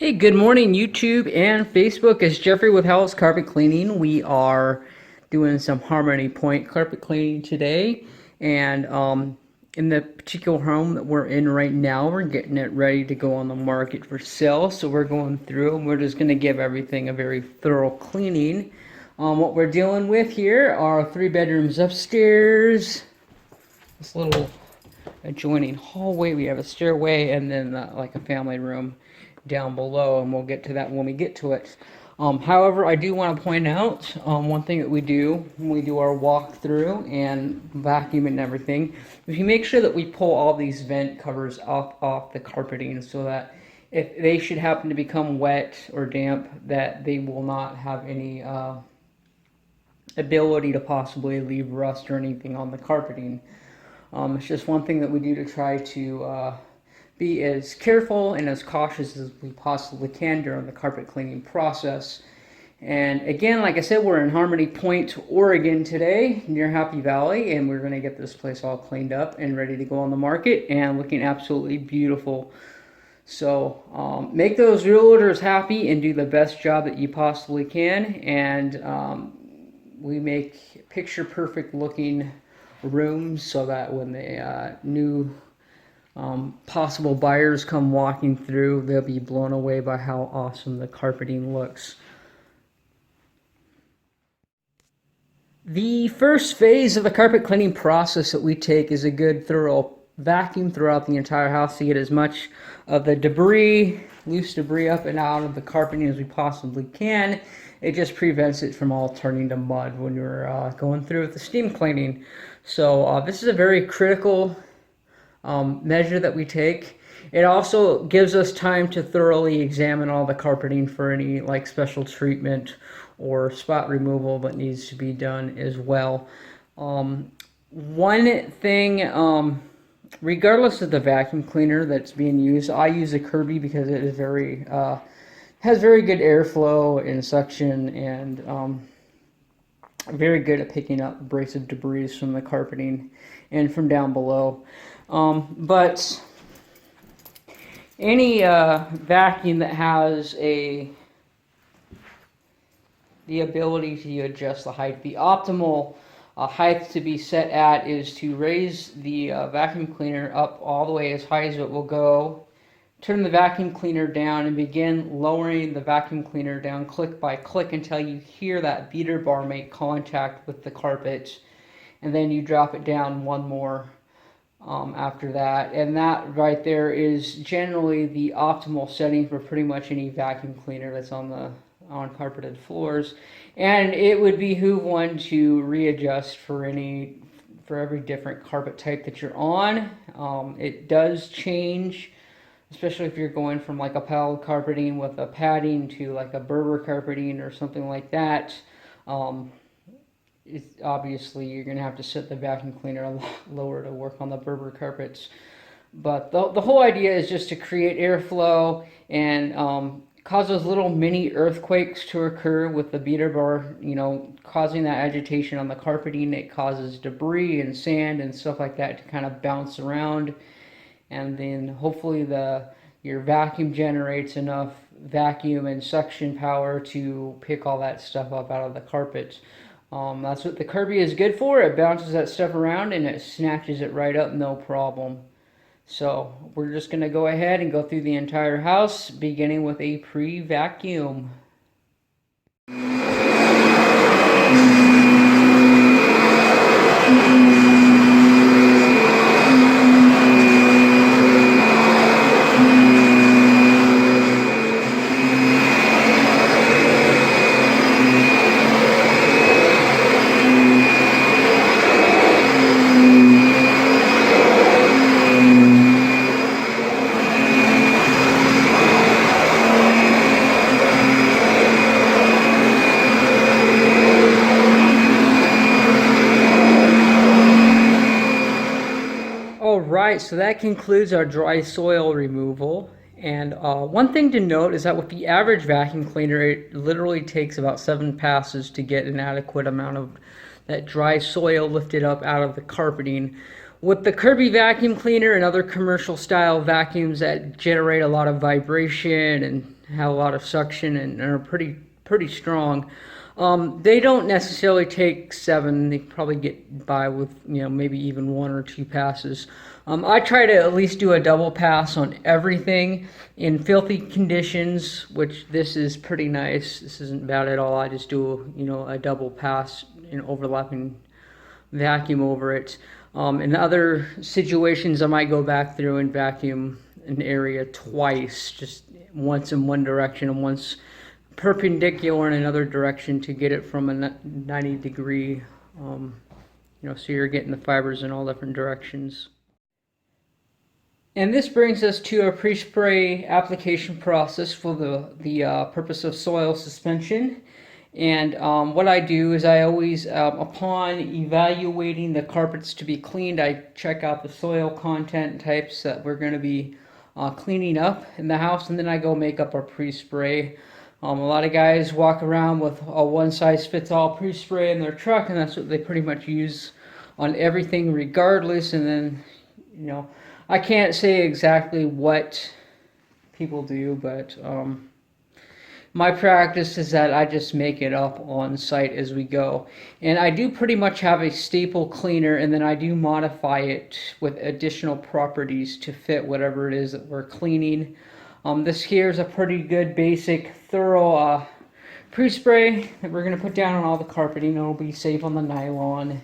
Hey, good morning, YouTube and Facebook. It's Jeffrey with Howells Carpet Cleaning. We are doing some Harmony Point carpet cleaning today, and in the particular home that we're in right now, we're getting it ready to go on the market for sale. So we're going through and we're just going to give everything a very thorough cleaning. What we're dealing with here are 3 bedrooms upstairs, this little adjoining hallway. We have a stairway, and then like a family room down below, and we'll get to that when we get to it. However, I do want to point out one thing that we do when we do our walkthrough and vacuum and everything. If you make sure that we pull all these vent covers off the carpeting, so that if they should happen to become wet or damp, that they will not have any ability to possibly leave rust or anything on the carpeting. It's just one thing that we do to try to be as careful and as cautious as we possibly can during the carpet cleaning process. And again, like I said, we're in Harmony Point, Oregon today, near Happy Valley, and we're going to get this place all cleaned up and ready to go on the market and looking absolutely beautiful. So make those realtors happy and do the best job that you possibly can, and we make picture perfect looking rooms so that when the new possible buyers come walking through, they'll be blown away by how awesome the carpeting looks. The first phase of the carpet cleaning process that we take is a good thorough vacuum throughout the entire house to get as much of the debris, loose debris, up and out of the carpeting as we possibly can. It just prevents it from all turning to mud when you're going through with the steam cleaning. So this is a very critical measure that we take. It also gives us time to thoroughly examine all the carpeting for any like special treatment or spot removal that needs to be done as well. One thing, regardless of the vacuum cleaner that's being used, I use a Kirby because it is very has very good airflow and suction, and very good at picking up abrasive debris from the carpeting and from down below. But any vacuum that has the ability to adjust the height, the optimal height to be set at is to raise the vacuum cleaner up all the way as high as it will go, turn the vacuum cleaner down, and begin lowering the vacuum cleaner down click by click until you hear that beater bar make contact with the carpet, and then you drop it down one more after that. And that right there is generally the optimal setting for pretty much any vacuum cleaner that's on carpeted floors. And it would behoove one to readjust for every different carpet type that you're on. It does change, especially if you're going from like a pallet carpeting with a padding to like a Berber carpeting or something like that. It's obviously you're going to have to set the vacuum cleaner a lot lower to work on the Berber carpets. But the whole idea is just to create airflow and cause those little mini earthquakes to occur with the beater bar, causing that agitation on the carpeting. It causes debris and sand and stuff like that to kind of bounce around, and then hopefully your vacuum generates enough vacuum and suction power to pick all that stuff up out of the carpet. That's what the Kirby is good for. It bounces that stuff around and it snatches it right up, no problem. So we're just going to go ahead and go through the entire house, beginning with a pre-vacuum. Alright, so that concludes our dry soil removal. And one thing to note is that with the average vacuum cleaner, it literally takes about 7 passes to get an adequate amount of that dry soil lifted up out of the carpeting. With the Kirby vacuum cleaner and other commercial style vacuums that generate a lot of vibration and have a lot of suction and are pretty strong. They don't necessarily take 7. They probably get by with, you know, maybe even 1 or 2 passes. I try to at least do a double pass on everything. In filthy conditions, which this is pretty nice, this isn't bad at all, I just do, you know, a double pass and overlapping vacuum over it. In other situations, I might go back through and vacuum an area twice, just once in one direction and once perpendicular in another direction to get it from a 90-degree, you know, so you're getting the fibers in all different directions. And this brings us to a pre-spray application process for the purpose of soil suspension. And what I do is I always, upon evaluating the carpets to be cleaned, I check out the soil content types that we're going to be cleaning up in the house, and then I go make up our pre-spray. A lot of guys walk around with a one-size-fits-all pre-spray in their truck, and that's what they pretty much use on everything regardless. And then, you know, I can't say exactly what people do, but my practice is that I just make it up on site as we go. And I do pretty much have a staple cleaner, and then I do modify it with additional properties to fit whatever it is that we're cleaning. This here is a pretty good basic thorough pre-spray that we're going to put down on all the carpeting. It'll be safe on the nylon.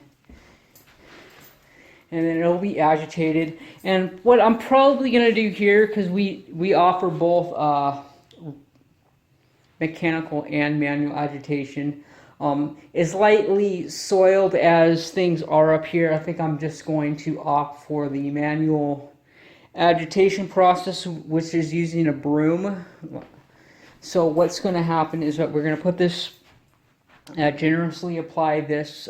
And then it'll be agitated. And what I'm probably going to do here, because we offer both mechanical and manual agitation, is lightly soiled as things are up here. I think I'm just going to opt for the manual agitation process, which is using a broom. So what's going to happen is that we're going to put this, generously apply this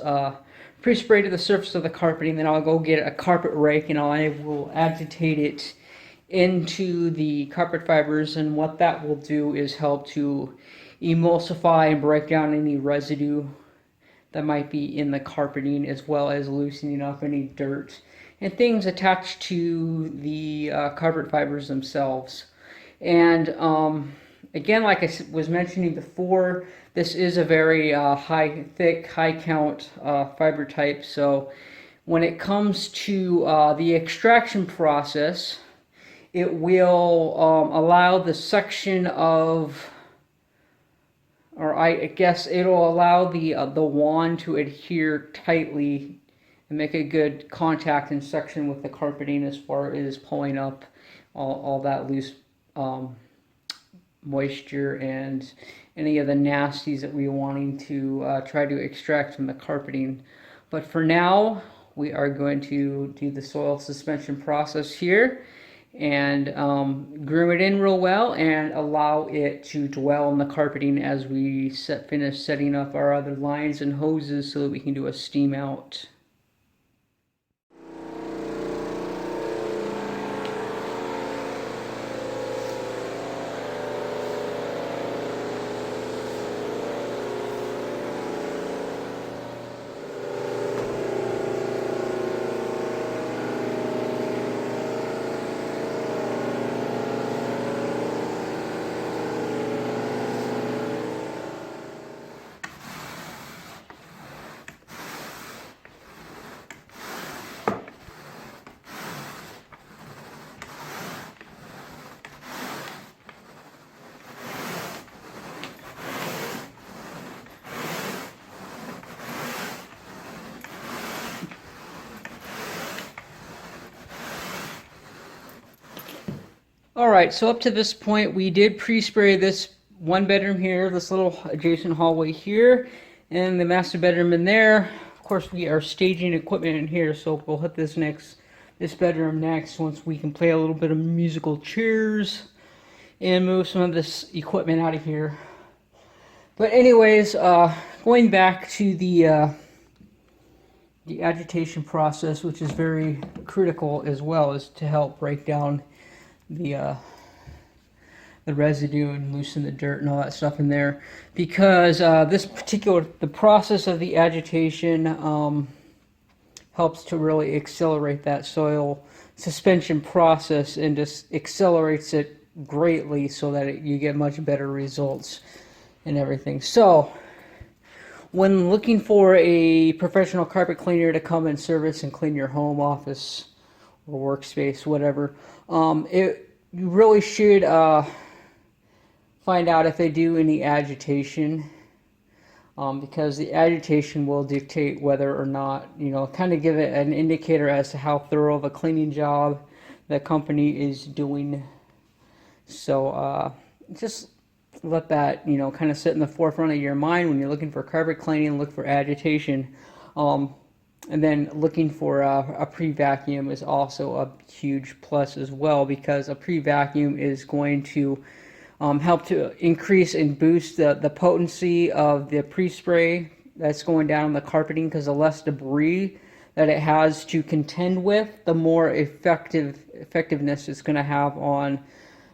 pre-spray to the surface of the carpeting, then I'll go get a carpet rake and I will agitate it into the carpet fibers, and what that will do is help to emulsify and break down any residue that might be in the carpeting, as well as loosening up any dirt and things attached to the carpet fibers themselves. And again, like I was mentioning before, this is a very thick, high count fiber type. So when it comes to the extraction process, it will allow the section of, or I guess it'll allow the wand to adhere tightly and make a good contact and suction with the carpeting as far as pulling up all that loose moisture and any of the nasties that we're wanting to try to extract from the carpeting. But for now, we are going to do the soil suspension process here and groom it in real well and allow it to dwell in the carpeting as we finish setting up our other lines and hoses so that we can do a steam out. Alright, so up to this point we did pre-spray this one bedroom here, this little adjacent hallway here, and the master bedroom in there. Of course we are staging equipment in here, so we'll hit this bedroom next once we can play a little bit of musical chairs and move some of this equipment out of here. But anyways, going back to the agitation process, which is very critical as well, is to help break down the residue and loosen the dirt and all that stuff in there, because the process of the agitation helps to really accelerate that soil suspension process and just accelerates it greatly so that you get much better results and everything. So when looking for a professional carpet cleaner to come and service and clean your home, office, or workspace, whatever, you really should find out if they do any agitation, because the agitation will dictate whether or not, kind of give it an indicator as to how thorough of a cleaning job the company is doing. So just let that, kind of sit in the forefront of your mind when you're looking for carpet cleaning. Look for agitation. And then looking for a pre-vacuum is also a huge plus as well, because a pre-vacuum is going to help to increase and boost the potency of the pre-spray that's going down on the carpeting, because the less debris that it has to contend with, the more effectiveness it's going to have on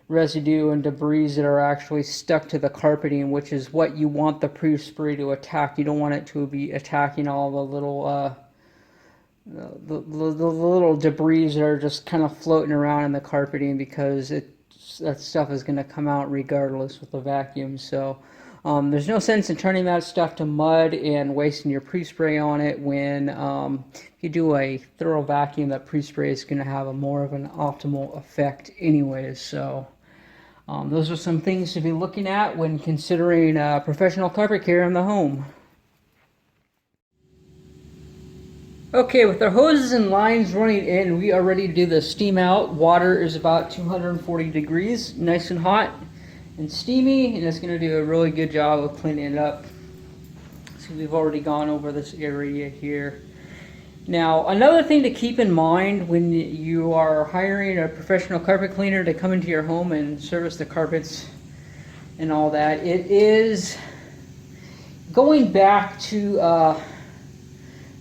residue and debris that are actually stuck to the carpeting, which is what you want the pre-spray to attack. You don't want it to be attacking all the little the little debris that are just kind of floating around in the carpeting, because that stuff is going to come out regardless with the vacuum. So there's no sense in turning that stuff to mud and wasting your pre-spray on it when if you do a thorough vacuum, that pre-spray is going to have a more of an optimal effect anyways. So those are some things to be looking at when considering professional carpet care in the home. Okay, with our hoses and lines running in, we are ready to do the steam out. Water is about 240 degrees, nice and hot and steamy, and it's going to do a really good job of cleaning it up. So we've already gone over this area here. Now, another thing to keep in mind when you are hiring a professional carpet cleaner to come into your home and service the carpets and all that, it is going back to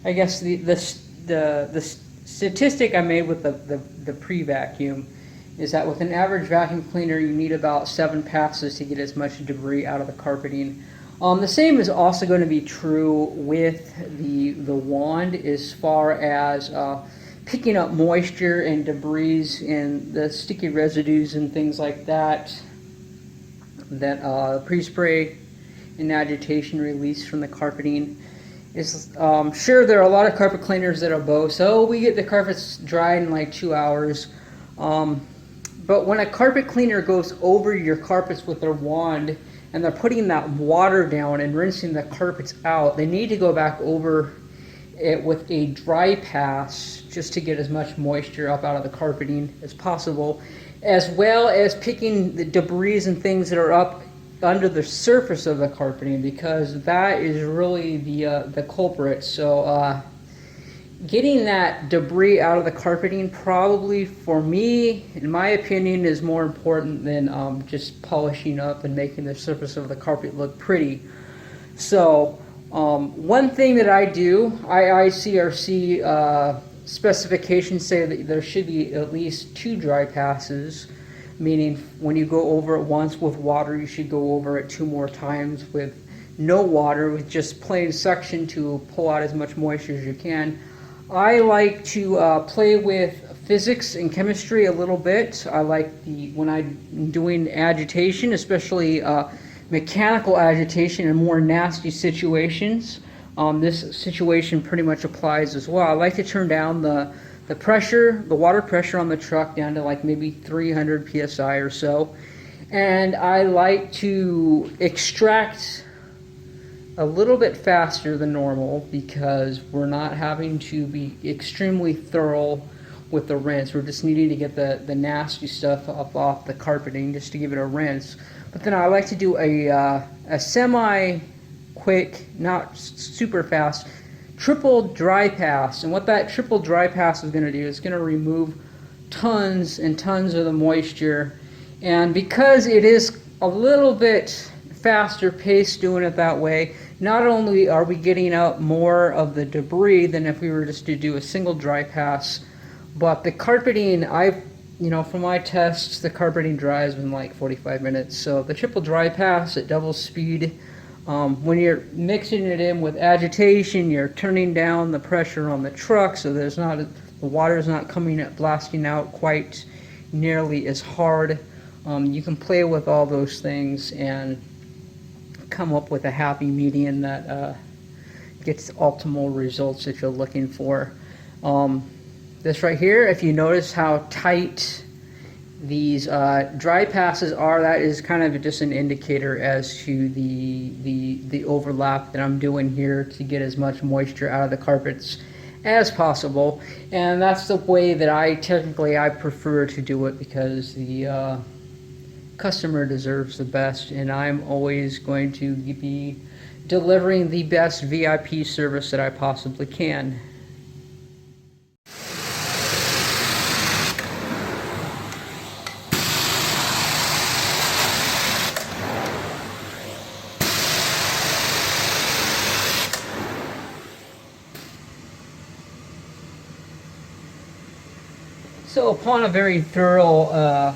I guess the statistic I made with the pre-vacuum is that with an average vacuum cleaner, you need about 7 passes to get as much debris out of the carpeting. The same is also going to be true with the wand, as far as picking up moisture and debris and the sticky residues and things like that pre-spray and agitation release from the carpeting. Sure, there are a lot of carpet cleaners that are both, so we get the carpets dried in like 2 hours. But when a carpet cleaner goes over your carpets with their wand and they're putting that water down and rinsing the carpets out, they need to go back over it with a dry pass just to get as much moisture up out of the carpeting as possible, as well as picking the debris and things that are up under the surface of the carpeting, because that is really the culprit. So getting that debris out of the carpeting, probably for me, in my opinion, is more important than just polishing up and making the surface of the carpet look pretty. So one thing that I do, IICRC specifications say that there should be at least 2 dry passes, meaning when you go over it once with water, you should go over it 2 more times with no water, with just plain suction to pull out as much moisture as you can. I like to play with physics and chemistry a little bit. I like when I'm doing agitation, especially mechanical agitation in more nasty situations. This situation pretty much applies as well. I like to turn down the pressure, the water pressure on the truck down to like maybe 300 psi or so. And I like to extract a little bit faster than normal, because we're not having to be extremely thorough with the rinse. We're just needing to get the nasty stuff up off the carpeting just to give it a rinse. But then I like to do a semi-quick, not super fast, triple dry pass. And what that triple dry pass is going to do is going to remove tons and tons of the moisture. And because it is a little bit faster pace doing it that way, not only are we getting out more of the debris than if we were just to do a single dry pass, but the carpeting, from my tests, the carpeting dries in like 45 minutes. So the triple dry pass at double speed, when you're mixing it in with agitation, you're turning down the pressure on the truck, so the water's not coming up, blasting out quite nearly as hard. You can play with all those things and come up with a happy median that gets optimal results that you're looking for. This right here, if you notice how tight these dry passes are, that is kind of just an indicator as to the overlap that I'm doing here to get as much moisture out of the carpets as possible. And that's the way that I prefer to do it, because the customer deserves the best, and I'm always going to be delivering the best VIP service that I possibly can. So upon a very thorough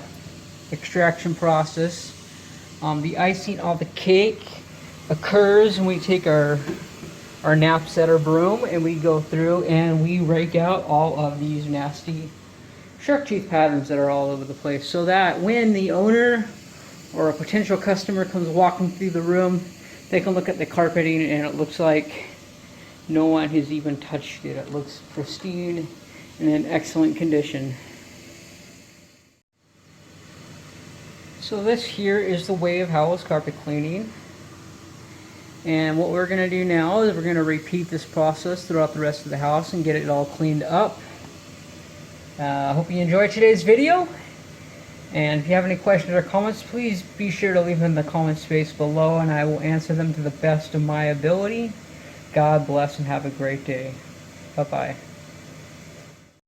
extraction process, the icing on the cake occurs when we take our nap setter broom and we go through and we rake out all of these nasty shark tooth patterns that are all over the place, so that when the owner or a potential customer comes walking through the room, they can look at the carpeting and it looks like no one has even touched it. It looks pristine and in excellent condition. So this here is the way of Howells Carpet Cleaning. And what we're going to do now is we're going to repeat this process throughout the rest of the house and get it all cleaned up. I hope you enjoyed today's video. And if you have any questions or comments, please be sure to leave them in the comment space below, and I will answer them to the best of my ability. God bless and have a great day. Bye-bye.